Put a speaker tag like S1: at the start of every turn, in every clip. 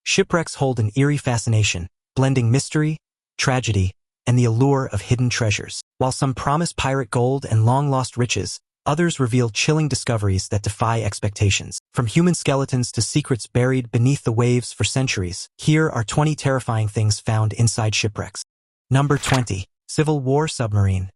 S1: Shipwrecks hold an eerie fascination, blending mystery, tragedy, and the allure of hidden treasures. While some promise pirate gold and long-lost riches, others reveal chilling discoveries that defy expectations. From human skeletons to secrets buried beneath the waves for centuries, here are 20 terrifying things found inside shipwrecks. Number 20. Civil War Submarine.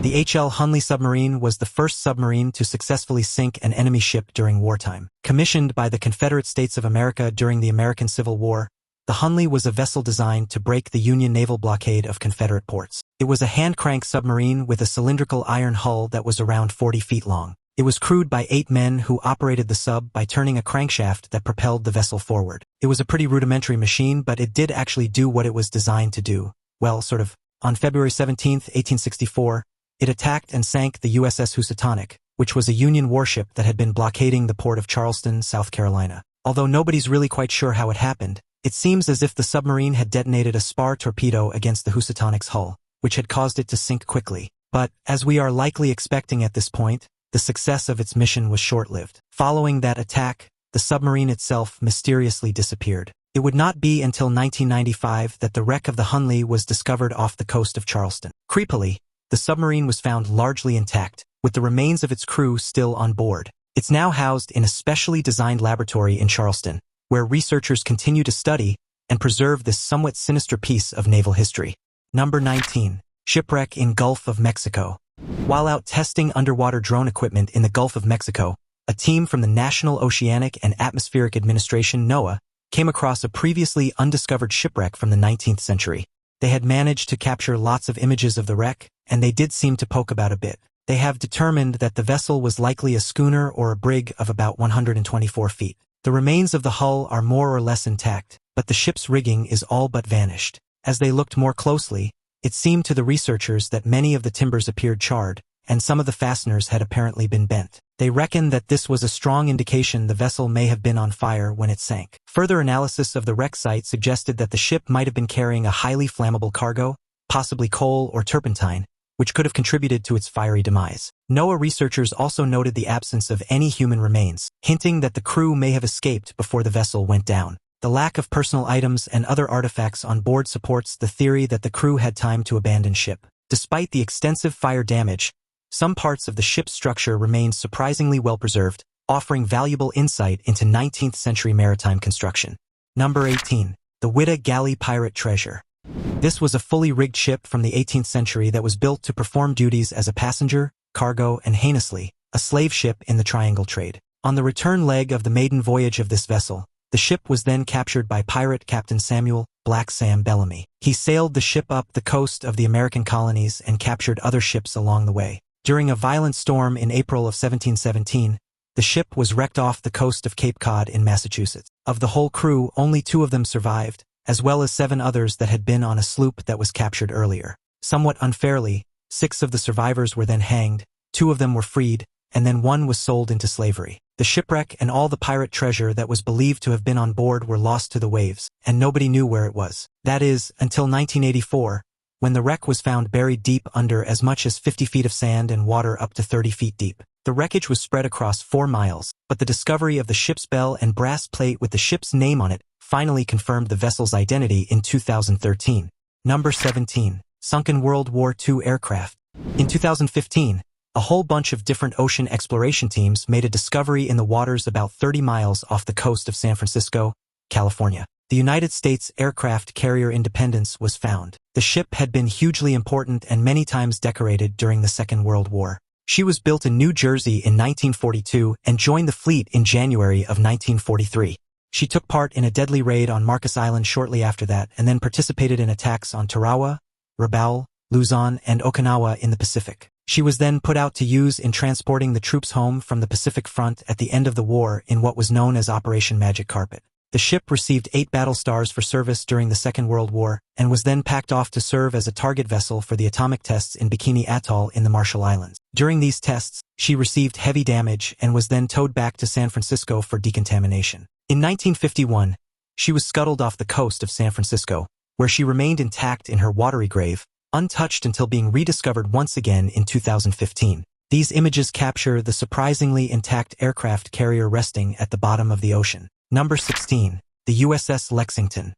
S1: The H.L. Hunley submarine was the first submarine to successfully sink an enemy ship during wartime. Commissioned by the Confederate States of America during the American Civil War, the Hunley was a vessel designed to break the Union naval blockade of Confederate ports. It was a hand-crank submarine with a cylindrical iron hull that was around 40 feet long. It was crewed by 8 men who operated the sub by turning a crankshaft that propelled the vessel forward. It was a pretty rudimentary machine, but it did actually do what it was designed to do. Well, sort of. On February 17, 1864, it attacked and sank the USS Titanic, which was a Union warship that had been blockading the port of Charleston, South Carolina. Although nobody's really quite sure how it happened, it seems as if the submarine had detonated a spar torpedo against the Titanic's hull, which had caused it to sink quickly. But, as we are likely expecting at this point, the success of its mission was short-lived. Following that attack, the submarine itself mysteriously disappeared. It would not be until 1995 that the wreck of the Hunley was discovered off the coast of Charleston. Creepily, the submarine was found largely intact, with the remains of its crew still on board. It's now housed in a specially designed laboratory in Charleston, where researchers continue to study and preserve this somewhat sinister piece of naval history. Number 19. Shipwreck in Gulf of Mexico. While out testing underwater drone equipment in the Gulf of Mexico, a team from the National Oceanic and Atmospheric Administration (NOAA) came across a previously undiscovered shipwreck from the 19th century. They had managed to capture lots of images of the wreck, and they did seem to poke about a bit. They have determined that the vessel was likely a schooner or a brig of about 124 feet. The remains of the hull are more or less intact, but the ship's rigging is all but vanished. As they looked more closely, it seemed to the researchers that many of the timbers appeared charred, and some of the fasteners had apparently been bent. They reckoned that this was a strong indication the vessel may have been on fire when it sank. Further analysis of the wreck site suggested that the ship might have been carrying a highly flammable cargo, possibly coal or turpentine, which could have contributed to its fiery demise. NOAA researchers also noted the absence of any human remains, hinting that the crew may have escaped before the vessel went down. The lack of personal items and other artifacts on board supports the theory that the crew had time to abandon ship. Despite the extensive fire damage, some parts of the ship's structure remained surprisingly well preserved, offering valuable insight into 19th century maritime construction. Number 18. The Whydah Galley Pirate Treasure. This was a fully rigged ship from the 18th century that was built to perform duties as a passenger, cargo, and heinously, a slave ship in the triangle trade. On the return leg of the maiden voyage of this vessel, the ship was then captured by pirate Captain Samuel Black Sam Bellamy. He sailed the ship up the coast of the American colonies and captured other ships along the way. During a violent storm in April of 1717, the ship was wrecked off the coast of Cape Cod in Massachusetts. Of the whole crew, only 2 of them survived, as well as 7 others that had been on a sloop that was captured earlier. Somewhat unfairly, 6 of the survivors were then hanged, 2 of them were freed, and then 1 was sold into slavery. The shipwreck and all the pirate treasure that was believed to have been on board were lost to the waves, and nobody knew where it was. That is, until 1984, when the wreck was found buried deep under as much as 50 feet of sand and water up to 30 feet deep. The wreckage was spread across 4 miles, but the discovery of the ship's bell and brass plate with the ship's name on it finally confirmed the vessel's identity in 2013. Number 17. Sunken World War II aircraft. In 2015, a whole bunch of different ocean exploration teams made a discovery in the waters about 30 miles off the coast of San Francisco, California. The United States aircraft carrier Independence was found. The ship had been hugely important and many times decorated during the Second World War. She was built in New Jersey in 1942 and joined the fleet in January of 1943. She took part in a deadly raid on Marcus Island shortly after that and then participated in attacks on Tarawa, Rabaul, Luzon, and Okinawa in the Pacific. She was then put out to use in transporting the troops home from the Pacific Front at the end of the war in what was known as Operation Magic Carpet. The ship received 8 battle stars for service during the Second World War and was then packed off to serve as a target vessel for the atomic tests in Bikini Atoll in the Marshall Islands. During these tests, she received heavy damage and was then towed back to San Francisco for decontamination. In 1951, she was scuttled off the coast of San Francisco, where she remained intact in her watery grave, untouched until being rediscovered once again in 2015. These images capture the surprisingly intact aircraft carrier resting at the bottom of the ocean. Number 16. the USS Lexington.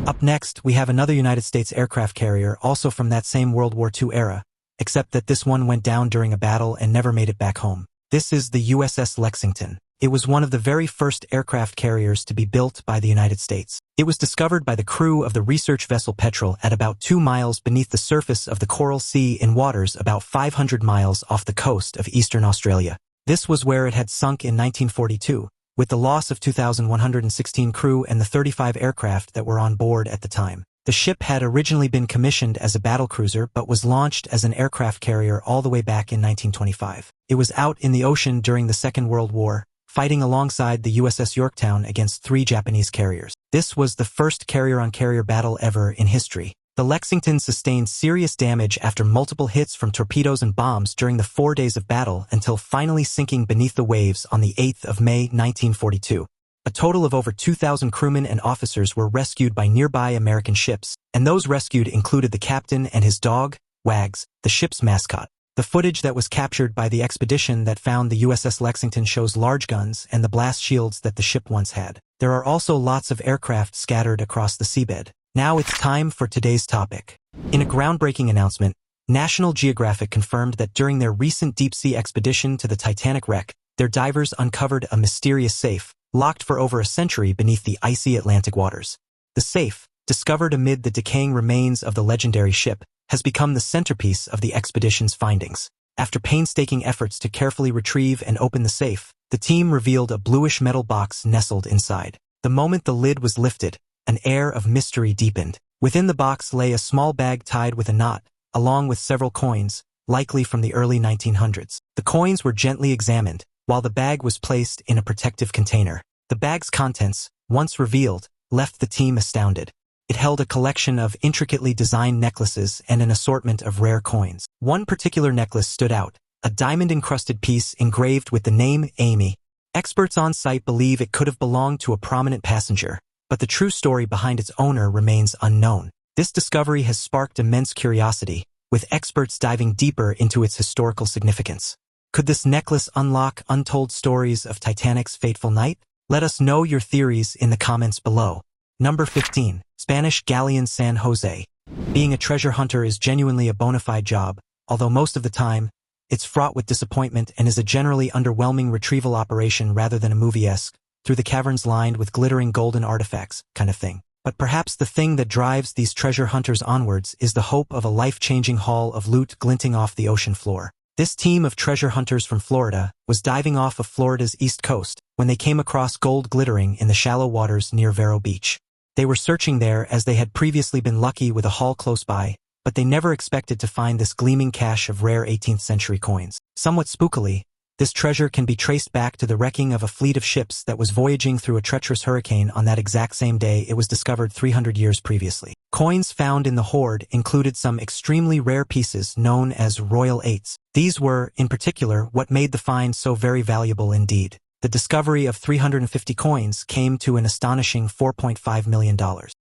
S1: Up next, we have another United States aircraft carrier also from that same World War II era, except that this one went down during a battle and never made it back home. This is the USS Lexington. It was one of the very first aircraft carriers to be built by the United States. It was discovered by the crew of the research vessel Petrel at about 2 miles beneath the surface of the Coral Sea in waters about 500 miles off the coast of eastern Australia. This was where it had sunk in 1942, with the loss of 2,116 crew and the 35 aircraft that were on board at the time. The ship had originally been commissioned as a battlecruiser but was launched as an aircraft carrier all the way back in 1925. It was out in the ocean during the Second World War, fighting alongside the USS Yorktown against 3 Japanese carriers. This was the first carrier-on-carrier battle ever in history. The Lexington sustained serious damage after multiple hits from torpedoes and bombs during the 4 days of battle until finally sinking beneath the waves on the 8th of May 1942. A total of over 2,000 crewmen and officers were rescued by nearby American ships, and those rescued included the captain and his dog, Wags, the ship's mascot. The footage that was captured by the expedition that found the USS Lexington shows large guns and the blast shields that the ship once had. There are also lots of aircraft scattered across the seabed. Now it's time for today's topic. In a groundbreaking announcement, National Geographic confirmed that during their recent deep-sea expedition to the Titanic wreck, their divers uncovered a mysterious safe, locked for over a century beneath the icy Atlantic waters. The safe, discovered amid the decaying remains of the legendary ship, has become the centerpiece of the expedition's findings. After painstaking efforts to carefully retrieve and open the safe, the team revealed a bluish metal box nestled inside. The moment the lid was lifted, an air of mystery deepened. Within the box lay a small bag tied with a knot, along with several coins, likely from the early 1900s. The coins were gently examined, while the bag was placed in a protective container. The bag's contents, once revealed, left the team astounded. It held a collection of intricately designed necklaces and an assortment of rare coins. One particular necklace stood out, a diamond-encrusted piece engraved with the name Amy. Experts on site believe it could have belonged to a prominent passenger, but the true story behind its owner remains unknown. This discovery has sparked immense curiosity, with experts diving deeper into its historical significance. Could this necklace unlock untold stories of Titanic's fateful night? Let us know your theories in the comments below. Number 15. Spanish Galleon San Jose. Being a treasure hunter is genuinely a bona fide job, although most of the time, it's fraught with disappointment and is a generally underwhelming retrieval operation rather than a movie-esque, through the caverns lined with glittering golden artifacts, kind of thing. But perhaps the thing that drives these treasure hunters onwards is the hope of a life-changing haul of loot glinting off the ocean floor. This team of treasure hunters from Florida was diving off of Florida's east coast when they came across gold glittering in the shallow waters near Vero Beach. They were searching there as they had previously been lucky with a haul close by, but they never expected to find this gleaming cache of rare 18th century coins. Somewhat spookily, this treasure can be traced back to the wrecking of a fleet of ships that was voyaging through a treacherous hurricane on that exact same day it was discovered 300 years previously. Coins found in the hoard included some extremely rare pieces known as Royal Eights. These were, in particular, what made the find so very valuable indeed. The discovery of 350 coins came to an astonishing $4.5 million.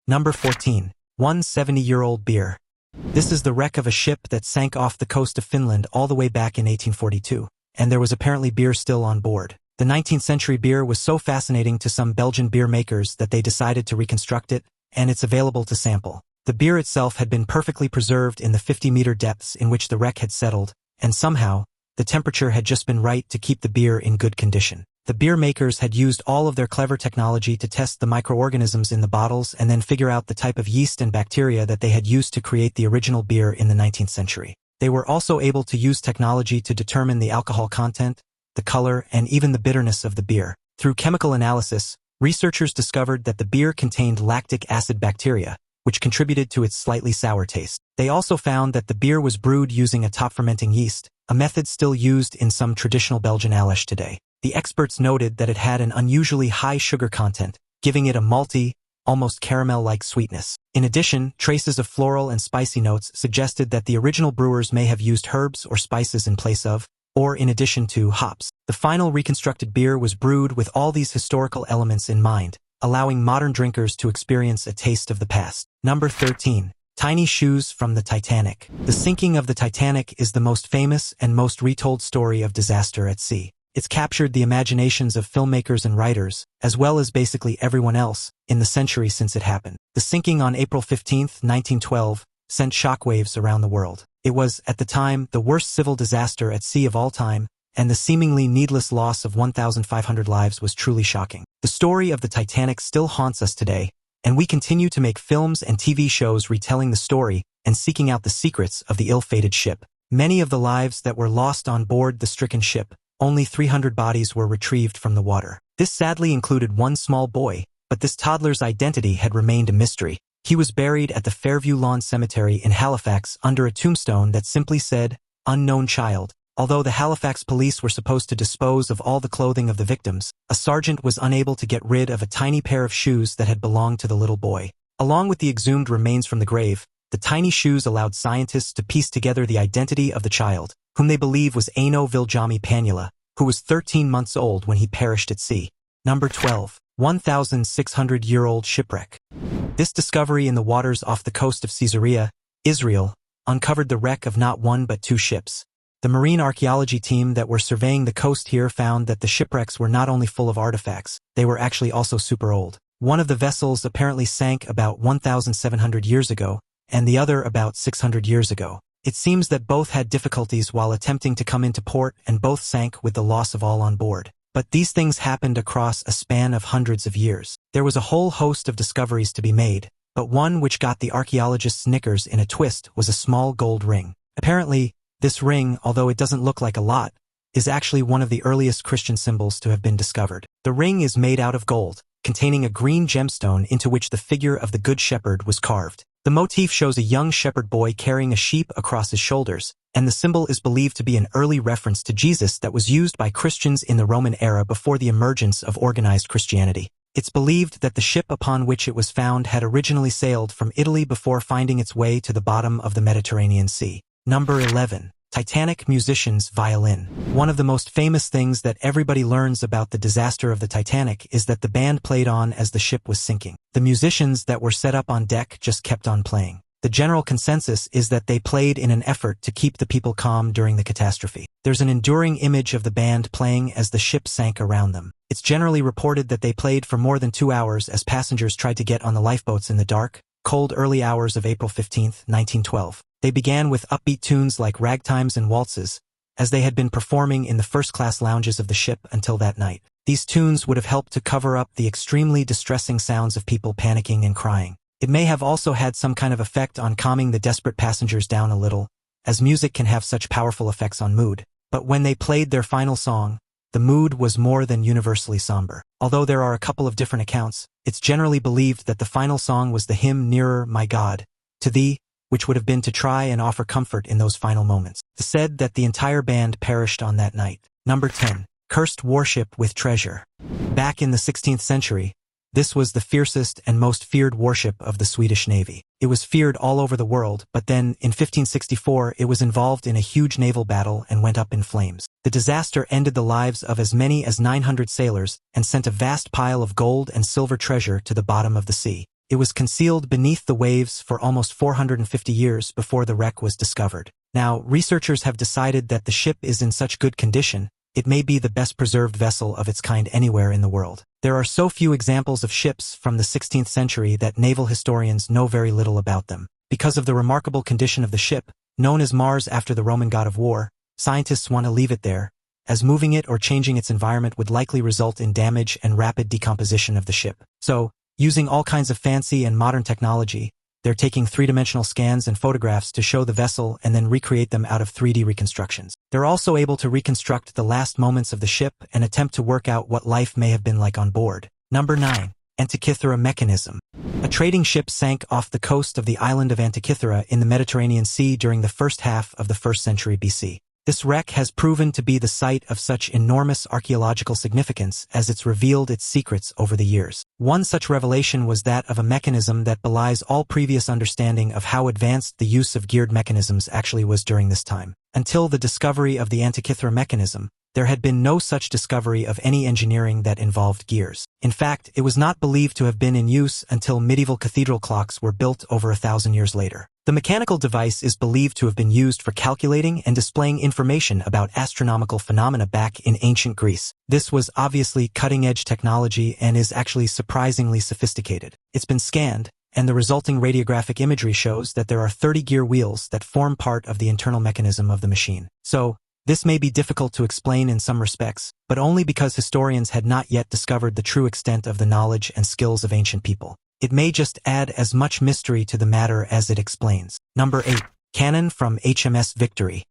S1: Number 14. 170-year-old beer. This is the wreck of a ship that sank off the coast of Finland all the way back in 1842, and there was apparently beer still on board. The 19th century beer was so fascinating to some Belgian beer makers that they decided to reconstruct it, and it's available to sample. The beer itself had been perfectly preserved in the 50-meter depths in which the wreck had settled, and somehow, the temperature had just been right to keep the beer in good condition. The beer makers had used all of their clever technology to test the microorganisms in the bottles and then figure out the type of yeast and bacteria that they had used to create the original beer in the 19th century. They were also able to use technology to determine the alcohol content, the color, and even the bitterness of the beer. Through chemical analysis, researchers discovered that the beer contained lactic acid bacteria, which contributed to its slightly sour taste. They also found that the beer was brewed using a top-fermenting yeast, a method still used in some traditional Belgian ales today. The experts noted that it had an unusually high sugar content, giving it a malty, almost caramel-like sweetness. In addition, traces of floral and spicy notes suggested that the original brewers may have used herbs or spices in place of, or in addition to, hops. The final reconstructed beer was brewed with all these historical elements in mind, allowing modern drinkers to experience a taste of the past. Number 13. Tiny shoes from the Titanic. The sinking of the Titanic is the most famous and most retold story of disaster at sea. It's captured the imaginations of filmmakers and writers, as well as basically everyone else, in the century since it happened. The sinking on April 15, 1912, sent shockwaves around the world. It was, at the time, the worst civil disaster at sea of all time, and the seemingly needless loss of 1,500 lives was truly shocking. The story of the Titanic still haunts us today, and we continue to make films and TV shows retelling the story and seeking out the secrets of the ill-fated ship. Many of the lives that were lost on board the stricken ship, only 300 bodies were retrieved from the water. This sadly included one small boy, but this toddler's identity had remained a mystery. He was buried at the Fairview Lawn Cemetery in Halifax under a tombstone that simply said, "Unknown child." Although the Halifax police were supposed to dispose of all the clothing of the victims, a sergeant was unable to get rid of a tiny pair of shoes that had belonged to the little boy. Along with the exhumed remains from the grave, the tiny shoes allowed scientists to piece together the identity of the child, whom they believe was Aino Viljami Panula, who was 13 months old when he perished at sea. Number 12. 1,600-year-old shipwreck. This discovery in the waters off the coast of Caesarea, Israel, uncovered the wreck of not one but two ships. The marine archaeology team that were surveying the coast here found that the shipwrecks were not only full of artifacts, they were actually also super old. One of the vessels apparently sank about 1,700 years ago, and the other about 600 years ago. It seems that both had difficulties while attempting to come into port and both sank with the loss of all on board. But these things happened across a span of hundreds of years. There was a whole host of discoveries to be made, but one which got the archaeologists' knickers in a twist was a small gold ring. Apparently, this ring, although it doesn't look like a lot, is actually one of the earliest Christian symbols to have been discovered. The ring is made out of gold, containing a green gemstone into which the figure of the Good Shepherd was carved. The motif shows a young shepherd boy carrying a sheep across his shoulders, and the symbol is believed to be an early reference to Jesus that was used by Christians in the Roman era before the emergence of organized Christianity. It's believed that the ship upon which it was found had originally sailed from Italy before finding its way to the bottom of the Mediterranean Sea. Number 11. Titanic musician's violin. One of the most famous things that everybody learns about the disaster of the Titanic is that the band played on as the ship was sinking. The musicians that were set up on deck just kept on playing. The general consensus is that they played in an effort to keep the people calm during the catastrophe. There's an enduring image of the band playing as the ship sank around them. It's generally reported that they played for more than 2 hours as passengers tried to get on the lifeboats in the dark, cold early hours of April 15, 1912. They began with upbeat tunes like ragtimes and waltzes, as they had been performing in the first-class lounges of the ship until that night. These tunes would have helped to cover up the extremely distressing sounds of people panicking and crying. It may have also had some kind of effect on calming the desperate passengers down a little, as music can have such powerful effects on mood. But when they played their final song, the mood was more than universally somber. Although there are a couple of different accounts, it's generally believed that the final song was the hymn Nearer, My God, to Thee, which would have been to try and offer comfort in those final moments. It's said that the entire band perished on that night. Number 10. Cursed warship with treasure. Back in the 16th century, this was the fiercest and most feared warship of the Swedish Navy. It was feared all over the world, but then, in 1564, it was involved in a huge naval battle and went up in flames. The disaster ended the lives of as many as 900 sailors and sent a vast pile of gold and silver treasure to the bottom of the sea. It was concealed beneath the waves for almost 450 years before the wreck was discovered. Now, researchers have decided that the ship is in such good condition, it may be the best preserved vessel of its kind anywhere in the world. There are so few examples of ships from the 16th century that naval historians know very little about them. Because of the remarkable condition of the ship, known as Mars after the Roman god of war, scientists want to leave it there, as moving it or changing its environment would likely result in damage and rapid decomposition of the ship. So, using all kinds of fancy and modern technology, they're taking three-dimensional scans and photographs to show the vessel and then recreate them out of 3D reconstructions. They're also able to reconstruct the last moments of the ship and attempt to work out what life may have been like on board. Number 9. Antikythera mechanism. A trading ship sank off the coast of the island of Antikythera in the Mediterranean Sea during the first half of the 1st century BC. This wreck has proven to be the site of such enormous archaeological significance as it's revealed its secrets over the years. One such revelation was that of a mechanism that belies all previous understanding of how advanced the use of geared mechanisms actually was during this time. Until the discovery of the Antikythera mechanism, there had been no such discovery of any engineering that involved gears. In fact, it was not believed to have been in use until medieval cathedral clocks were built over 1,000 years later. The mechanical device is believed to have been used for calculating and displaying information about astronomical phenomena back in ancient Greece. This was obviously cutting-edge technology and is actually surprisingly sophisticated. It's been scanned, and the resulting radiographic imagery shows that there are 30 gear wheels that form part of the internal mechanism of the machine. So, this may be difficult to explain in some respects, but only because historians had not yet discovered the true extent of the knowledge and skills of ancient people. It may just add as much mystery to the matter as it explains. Number 8. Cannon from HMS Victory.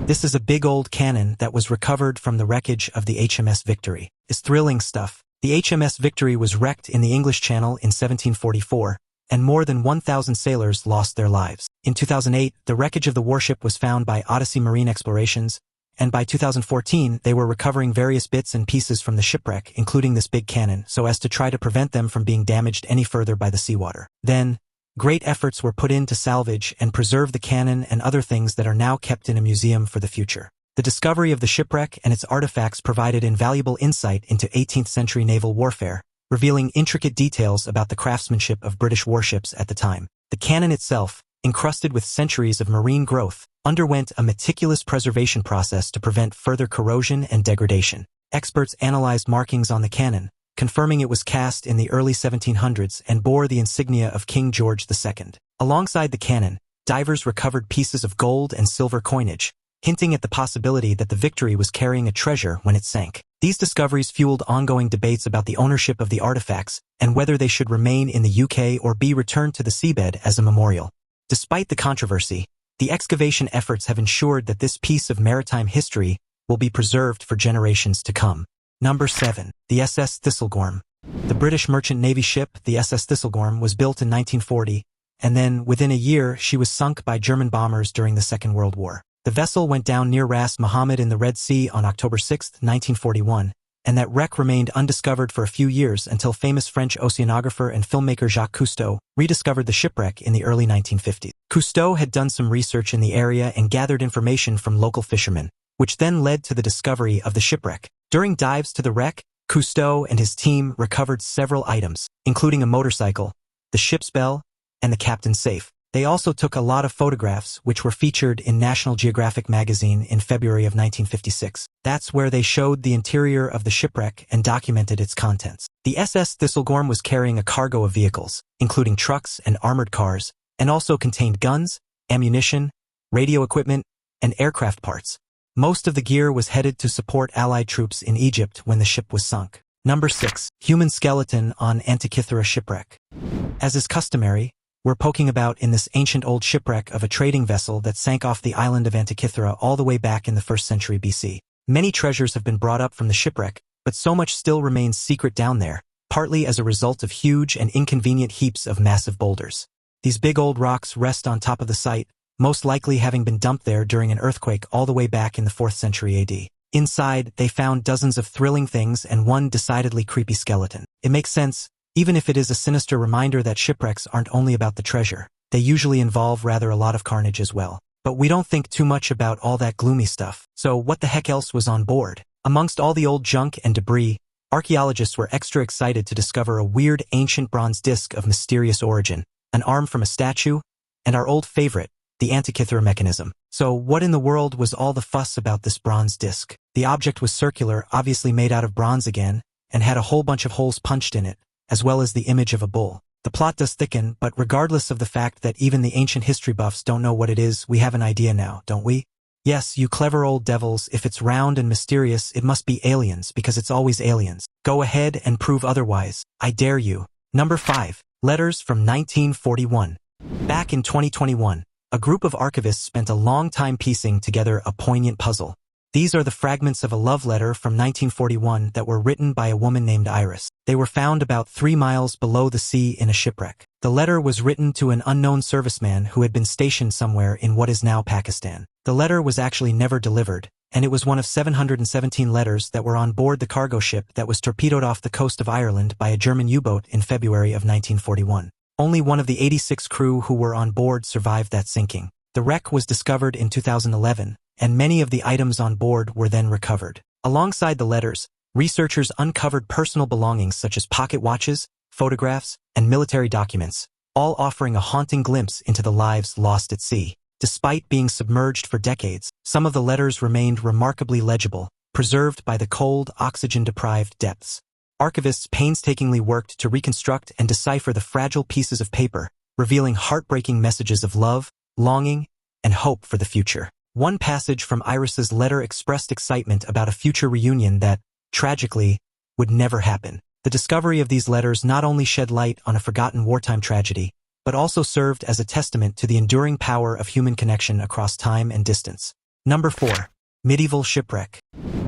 S1: This is a big old cannon that was recovered from the wreckage of the HMS Victory. It's thrilling stuff. The HMS Victory was wrecked in the English Channel in 1744, and more than 1,000 sailors lost their lives. In 2008, the wreckage of the warship was found by Odyssey Marine Explorations, and by 2014, they were recovering various bits and pieces from the shipwreck, including this big cannon, so as to try to prevent them from being damaged any further by the seawater. Then, great efforts were put in to salvage and preserve the cannon and other things that are now kept in a museum for the future. The discovery of the shipwreck and its artifacts provided invaluable insight into 18th century naval warfare, revealing intricate details about the craftsmanship of British warships at the time. The cannon itself, encrusted with centuries of marine growth, underwent a meticulous preservation process to prevent further corrosion and degradation. Experts analyzed markings on the cannon, confirming it was cast in the early 1700s and bore the insignia of King George II. Alongside the cannon, divers recovered pieces of gold and silver coinage, hinting at the possibility that the Victory was carrying a treasure when it sank. These discoveries fueled ongoing debates about the ownership of the artifacts and whether they should remain in the UK or be returned to the seabed as a memorial. Despite the controversy, the excavation efforts have ensured that this piece of maritime history will be preserved for generations to come. Number 7. The SS Thistlegorm. The British merchant navy ship, the SS Thistlegorm, was built in 1940, and then, within a year, she was sunk by German bombers during the Second World War. The vessel went down near Ras Mohammed in the Red Sea on October 6, 1941, and that wreck remained undiscovered for a few years until famous French oceanographer and filmmaker Jacques Cousteau rediscovered the shipwreck in the early 1950s. Cousteau had done some research in the area and gathered information from local fishermen, which then led to the discovery of the shipwreck. During dives to the wreck, Cousteau and his team recovered several items, including a motorcycle, the ship's bell, and the captain's safe. They also took a lot of photographs, which were featured in National Geographic magazine in February of 1956. That's where they showed the interior of the shipwreck and documented its contents. The SS Thistlegorm was carrying a cargo of vehicles, including trucks and armored cars, and also contained guns, ammunition, radio equipment, and aircraft parts. Most of the gear was headed to support Allied troops in Egypt when the ship was sunk. Number 6. Human skeleton on Antikythera shipwreck. As is customary, we're poking about in this ancient old shipwreck of a trading vessel that sank off the island of Antikythera all the way back in the 1st century BC. Many treasures have been brought up from the shipwreck, but so much still remains secret down there, partly as a result of huge and inconvenient heaps of massive boulders. These big old rocks rest on top of the site, most likely having been dumped there during an earthquake all the way back in the 4th century AD. Inside, they found dozens of thrilling things and one decidedly creepy skeleton. It makes sense, even if it is a sinister reminder that shipwrecks aren't only about the treasure. They usually involve rather a lot of carnage as well. But we don't think too much about all that gloomy stuff. So what the heck else was on board? Amongst all the old junk and debris, archaeologists were extra excited to discover a weird ancient bronze disc of mysterious origin, an arm from a statue, and our old favorite, the Antikythera mechanism. So what in the world was all the fuss about this bronze disc? The object was circular, obviously made out of bronze again, and had a whole bunch of holes punched in it, as well as the image of a bull. The plot does thicken, but regardless of the fact that even the ancient history buffs don't know what it is, we have an idea now, don't we? Yes, you clever old devils, if it's round and mysterious, it must be aliens, because it's always aliens. Go ahead and prove otherwise. I dare you. Number 5. Letters from 1941. Back in 2021, a group of archivists spent a long time piecing together a poignant puzzle. These are the fragments of a love letter from 1941 that were written by a woman named Iris. They were found about 3 miles below the sea in a shipwreck. The letter was written to an unknown serviceman who had been stationed somewhere in what is now Pakistan. The letter was actually never delivered, and it was one of 717 letters that were on board the cargo ship that was torpedoed off the coast of Ireland by a German U-boat in February of 1941. Only one of the 86 crew who were on board survived that sinking. The wreck was discovered in 2011, and many of the items on board were then recovered. Alongside the letters, researchers uncovered personal belongings such as pocket watches, photographs, and military documents, all offering a haunting glimpse into the lives lost at sea. Despite being submerged for decades, some of the letters remained remarkably legible, preserved by the cold, oxygen-deprived depths. Archivists painstakingly worked to reconstruct and decipher the fragile pieces of paper, revealing heartbreaking messages of love, longing, and hope for the future. One passage from Iris's letter expressed excitement about a future reunion that, tragically, would never happen. The discovery of these letters not only shed light on a forgotten wartime tragedy, but also served as a testament to the enduring power of human connection across time and distance. Number 4. Medieval shipwreck.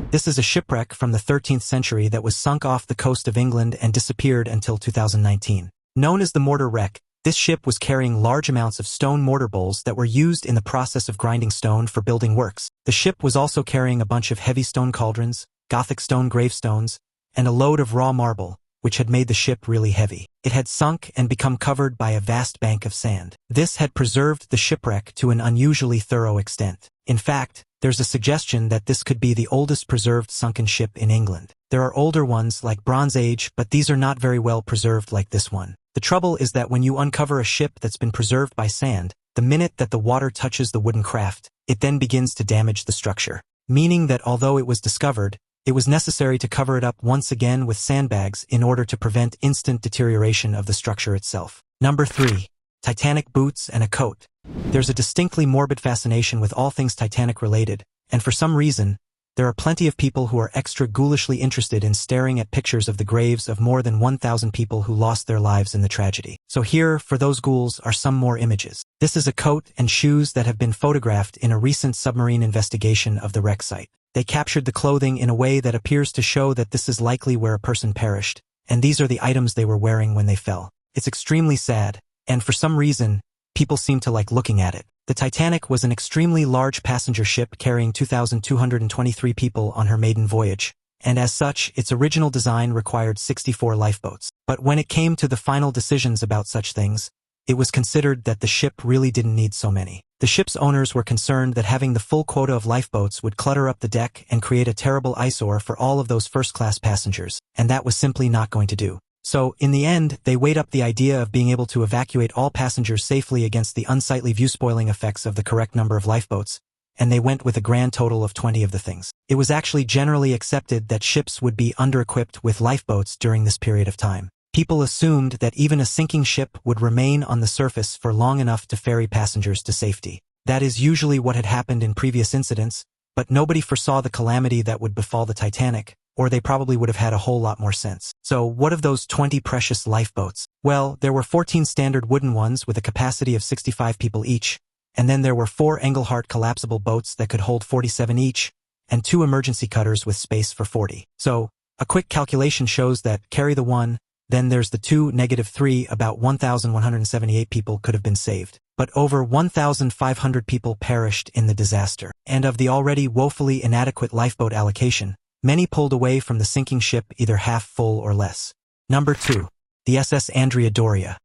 S1: This is a shipwreck from the 13th century that was sunk off the coast of England and disappeared until 2019. Known as the mortar wreck, this ship was carrying large amounts of stone mortar bowls that were used in the process of grinding stone for building works. The ship was also carrying a bunch of heavy stone cauldrons, Gothic stone gravestones, and a load of raw marble, which had made the ship really heavy. It had sunk and become covered by a vast bank of sand. This had preserved the shipwreck to an unusually thorough extent. In fact, there's a suggestion that this could be the oldest preserved sunken ship in England. There are older ones like Bronze Age, but these are not very well preserved like this one. The trouble is that when you uncover a ship that's been preserved by sand, the minute that the water touches the wooden craft, it then begins to damage the structure. Meaning that although it was discovered, it was necessary to cover it up once again with sandbags in order to prevent instant deterioration of the structure itself. Number 3. Titanic boots and a coat. There's a distinctly morbid fascination with all things Titanic related, and for some reason, there are plenty of people who are extra ghoulishly interested in staring at pictures of the graves of more than 1,000 people who lost their lives in the tragedy. So here, for those ghouls, are some more images. This is a coat and shoes that have been photographed in a recent submarine investigation of the wreck site. They captured the clothing in a way that appears to show that this is likely where a person perished, and these are the items they were wearing when they fell. It's extremely sad, and for some reason, people seem to like looking at it. The Titanic was an extremely large passenger ship carrying 2,223 people on her maiden voyage, and as such, its original design required 64 lifeboats. But when it came to the final decisions about such things, it was considered that the ship really didn't need so many. The ship's owners were concerned that having the full quota of lifeboats would clutter up the deck and create a terrible eyesore for all of those first-class passengers, and that was simply not going to do. So, in the end, they weighed up the idea of being able to evacuate all passengers safely against the unsightly view-spoiling effects of the correct number of lifeboats, and they went with a grand total of 20 of the things. It was actually generally accepted that ships would be under-equipped with lifeboats during this period of time. People assumed that even a sinking ship would remain on the surface for long enough to ferry passengers to safety. That is usually what had happened in previous incidents, but nobody foresaw the calamity that would befall the Titanic, or they probably would have had a whole lot more sense. So what of those 20 precious lifeboats? Well, there were 14 standard wooden ones with a capacity of 65 people each, and then there were 4 Engelhart collapsible boats that could hold 47 each, and 2 emergency cutters with space for 40. So, a quick calculation shows that carry the 1, then there's the 2, -3, about 1,178 people could have been saved. But over 1,500 people perished in the disaster. And of the already woefully inadequate lifeboat allocation, many pulled away from the sinking ship either half full or less. Number 2. The SS Andrea Doria.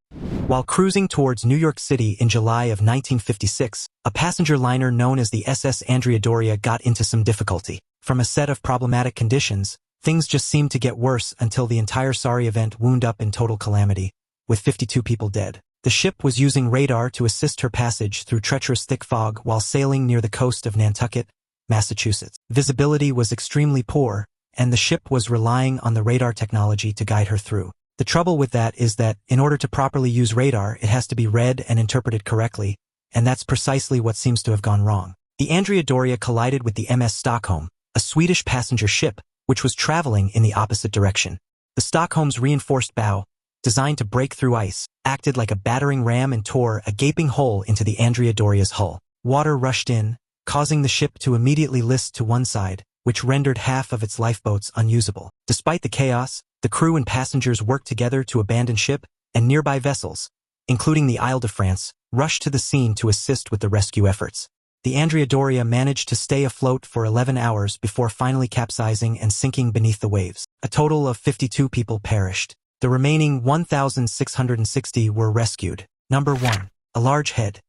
S1: While cruising towards New York City in July of 1956, a passenger liner known as the SS Andrea Doria got into some difficulty. From a set of problematic conditions, things just seemed to get worse until the entire sorry event wound up in total calamity, with 52 people dead. The ship was using radar to assist her passage through treacherous thick fog while sailing near the coast of Nantucket, Massachusetts. Visibility was extremely poor, and the ship was relying on the radar technology to guide her through. The trouble with that is that, in order to properly use radar, it has to be read and interpreted correctly, and that's precisely what seems to have gone wrong. The Andrea Doria collided with the MS Stockholm, a Swedish passenger ship, which was traveling in the opposite direction. The Stockholm's reinforced bow, designed to break through ice, acted like a battering ram and tore a gaping hole into the Andrea Doria's hull. Water rushed in, causing the ship to immediately list to one side, which rendered half of its lifeboats unusable. Despite the chaos, the crew and passengers worked together to abandon ship, and nearby vessels, including the Isle de France, rushed to the scene to assist with the rescue efforts. The Andrea Doria managed to stay afloat for 11 hours before finally capsizing and sinking beneath the waves. A total of 52 people perished. The remaining 1,660 were rescued. Number 1. A large head.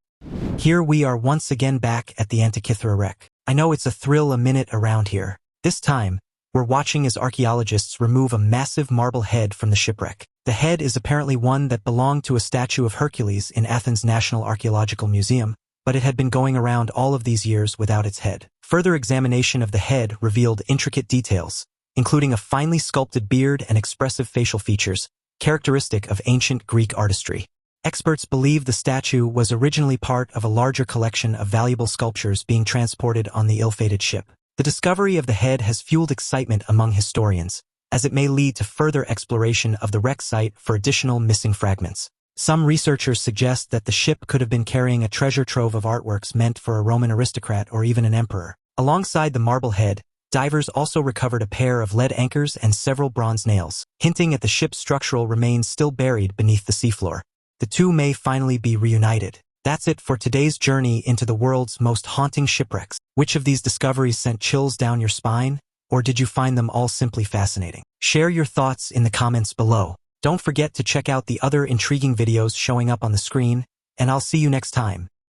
S1: Here we are once again back at the Antikythera wreck. I know it's a thrill a minute around here. This time, We're watching as archaeologists remove a massive marble head from the shipwreck. The head is apparently one that belonged to a statue of Hercules in Athens' National Archaeological Museum, but it had been going around all of these years without its head. Further examination of the head revealed intricate details, including a finely sculpted beard and expressive facial features, characteristic of ancient Greek artistry. Experts believe the statue was originally part of a larger collection of valuable sculptures being transported on the ill-fated ship. The discovery of the head has fueled excitement among historians, as it may lead to further exploration of the wreck site for additional missing fragments. Some researchers suggest that the ship could have been carrying a treasure trove of artworks meant for a Roman aristocrat or even an emperor. Alongside the marble head, divers also recovered a pair of lead anchors and several bronze nails, hinting at the ship's structural remains still buried beneath the seafloor. The two may finally be reunited. That's it for today's journey into the world's most haunting shipwrecks. Which of these discoveries sent chills down your spine, or did you find them all simply fascinating? Share your thoughts in the comments below. Don't forget to check out the other intriguing videos showing up on the screen, and I'll see you next time.